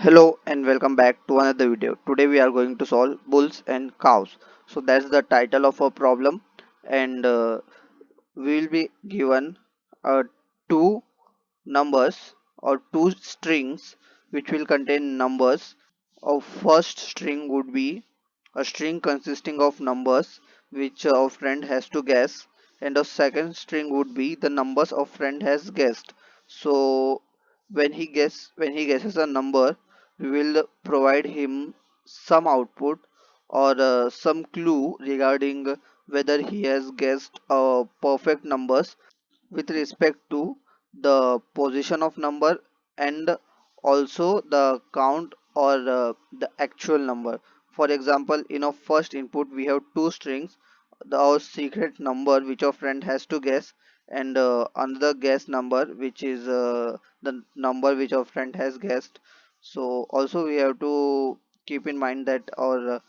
Hello and welcome back to another video. Today we are going to solve bulls and cows. So that's the title of our problem, and we will be given two numbers or two strings which will contain numbers. Our first string would be a string consisting of numbers which our friend has to guess, and the second string would be the numbers our friend has guessed. So when he guesses a number, we will provide him some output or some clue regarding whether he has guessed perfect numbers with respect to the position of number and also the count or the actual number. For example, in our first input we have two strings, our secret number which our friend has to guess, and another guess number which is the number which our friend has guessed. So also we have to keep in mind that our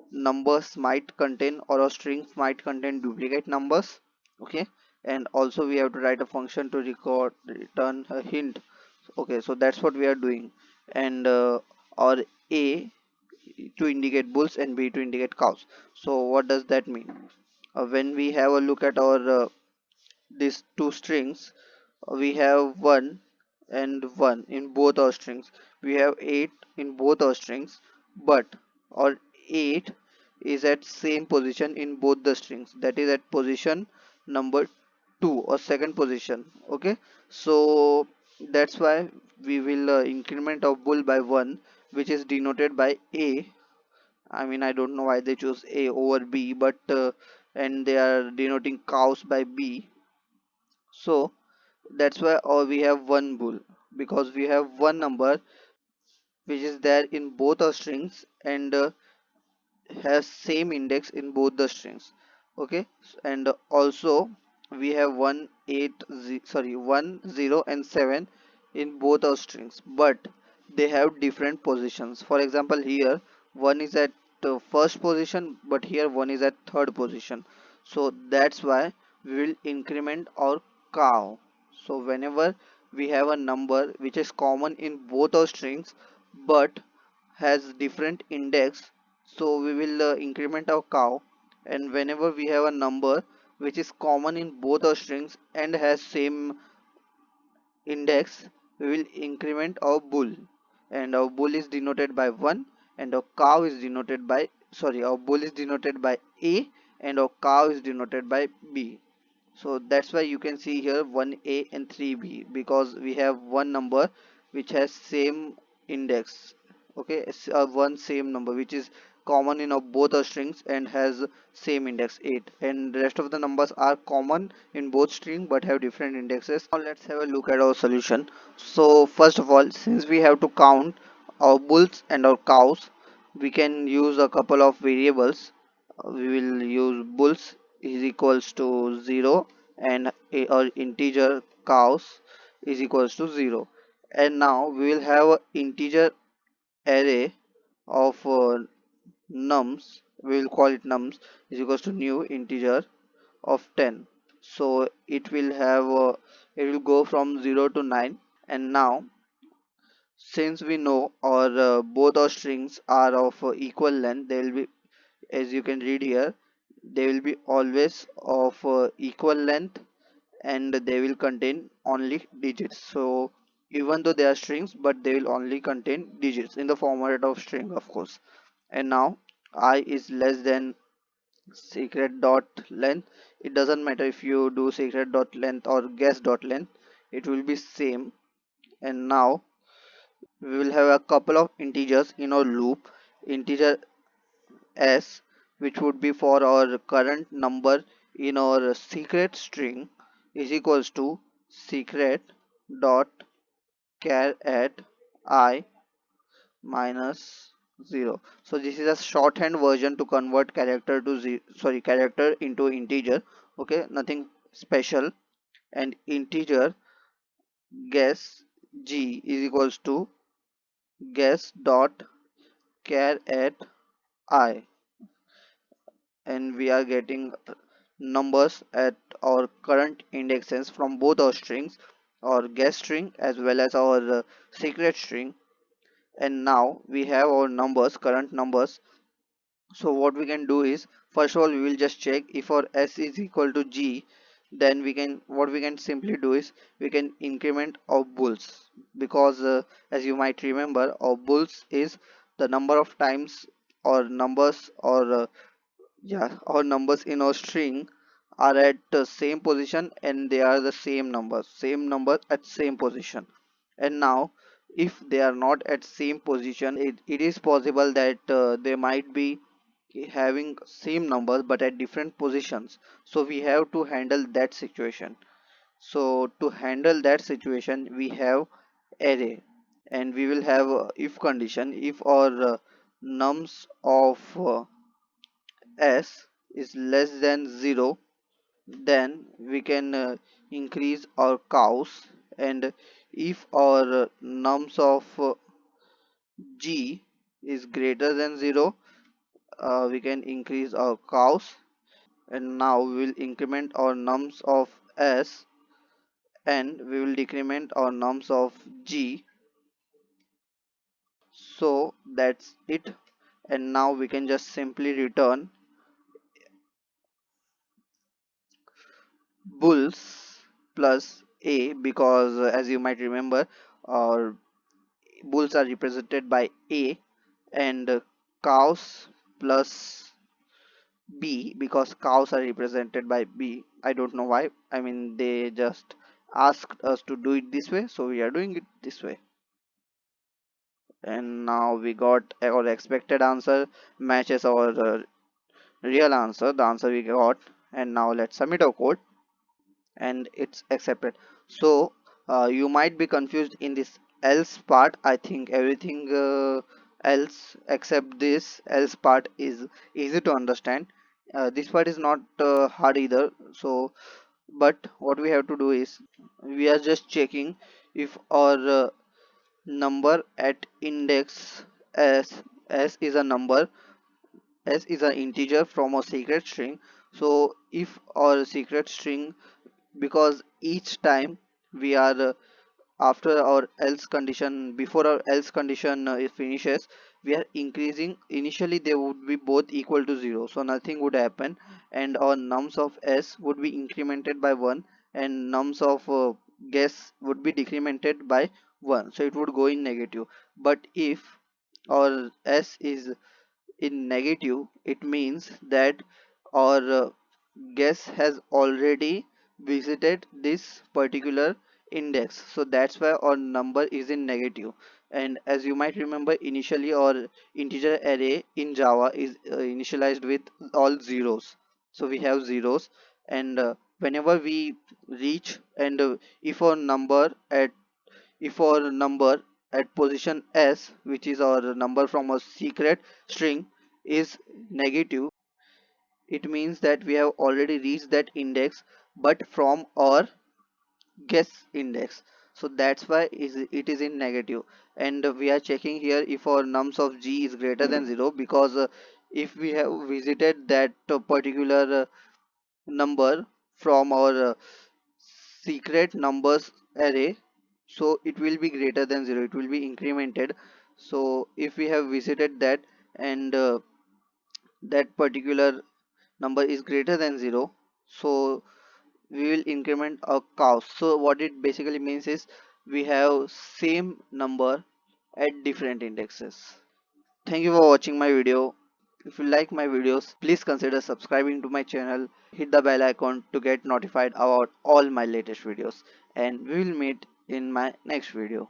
numbers might contain or our strings might contain duplicate numbers. Okay, and also we have to write a function to return a hint. Okay, so that's what we are doing. And or A to indicate bulls and B to indicate cows. So what does that mean? When we have a look at our these two strings, we have 1 and 1 in both our strings. We have 8 in both our strings, but our 8 is at same position in both the strings, that is at position number 2 or second position. Okay, so that's why we will increment our bull by 1, which is denoted by A. I mean, I don't know why they choose A over B, but and they are denoting cows by B. So that's why we have one bull, because we have one number which is there in both our strings and has same index in both the strings. Okay, and also we have 1 0 and 7 in both our strings, but they have different positions. For example, here one is at first position, but here one is at third position. So that's why we will increment our cow. So whenever we have a number which is common in both our strings but has different index, so we will increment our cow. And whenever we have a number which is common in both our strings and has same index, we will increment our bull, and our bull is denoted by 1 and our cow is denoted by, sorry, our bull is denoted by A and our cow is denoted by B. So that's why you can see here 1A and 3B, because we have one number which has same index. Okay, it's one same number which is common in both our strings and has same index 8, and the rest of the numbers are common in both string but have different indexes. Now let's have a look at our solution. So first of all, since we have to count our bulls and our cows, we can use a couple of variables. We will use bulls is equals to 0 and our integer cows is equals to 0. And now we will have an integer array of nums, we will call it nums, is equals to new integer of 10. So it will go from 0 to 9. And now, since we know our both our strings are of equal length, they will be, as you can read here, they will be always of equal length and they will contain only digits. So even though they are strings, but they will only contain digits in the format of string, of course. And now I is less than secret dot length. It doesn't matter if you do secret dot length or guess dot length, it will be same. And now we will have a couple of integers in our loop. Integer s, which would be for our current number in our secret string, is equals to secret dot char at I minus 0. So this is a shorthand version to convert character to character into integer. Okay, nothing special. And integer guess g is equals to guess dot char at I, and we are getting numbers at our current indexes from both our strings, our guess string as well as our secret string. and now we have our numbers, current numbers. So what we can do is, first of all we will just check if our s is equal to g. Then what we can simply do is we can increment of bulls, because as you might remember, our bulls is the number of times or numbers or our numbers in our string are at the same position, and they are the same number at same position. And now if they are not at same position, it is possible that they might be having same numbers but at different positions. So we have to handle that situation. So to handle that situation we have array, and we will have if condition. If our nums of s is less than 0, then we can increase our cows. And if our nums of g is greater than 0, we can increase our cows. And now we will increment our nums of s, and we will decrement our nums of g. So that's it. And now we can just simply return bulls plus a, because as you might remember, our bulls are represented by a, and cows plus b, because cows are represented by b. I don't know why. I mean, they just asked us to do it this way, so we are doing it this way. And now we got our expected answer matches our real answer, the answer we got. And now let's submit our code, and it's accepted. So you might be confused in this else part. I think everything else except this else part is easy to understand. This part is not hard either. So but what we have to do is we are just checking if our number at index s is a number, s is an integer from a secret string. So if our secret string, because each time we are after our else condition, before our else condition is finishes, we are increasing. Initially they would be both equal to 0, so nothing would happen, and our nums of s would be incremented by 1, and nums of guess would be decremented by 1, so it would go in negative. But if our s is in negative, it means that our guess has already visited this particular index, so that's why our number is in negative. And as you might remember, initially our integer array in java is initialized with all zeros, so we have zeros. And whenever we reach, and if our number at position s, which is our number from a secret string, is negative, it means that we have already reached that index, but from our guess index. So that's why it is in negative. And we are checking here if our nums of g is greater than 0, because if we have visited that particular number from our secret numbers array, so it will be greater than 0, it will be incremented. So if we have visited that, and that particular number is greater than 0, so we will increment a cow. So what it basically means is we have same number at different indexes. Thank you for watching my video. If you like my videos, please consider subscribing to my channel. Hit the bell icon to get notified about all my latest videos, and we will meet in my next video.